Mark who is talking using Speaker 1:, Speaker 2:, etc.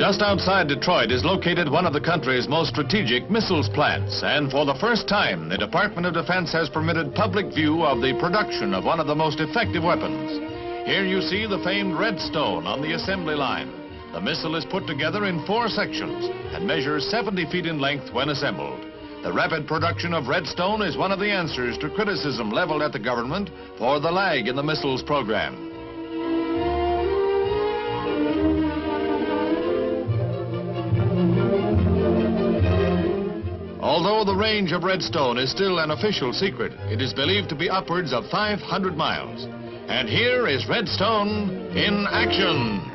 Speaker 1: Just outside Detroit is located one of the country's most strategic missiles plants, and for the first time, the Department of Defense has permitted public view of the production of one of the most effective weapons. Here you see the famed Redstone on the assembly line. The missile is put together in 4 sections and measures 70 feet in length when assembled. The rapid production of Redstone is one of the answers to criticism leveled at the government for the lag in the missiles program. Although the range of Redstone is still an official secret, it is believed to be upwards of 500 miles. And here is Redstone in action.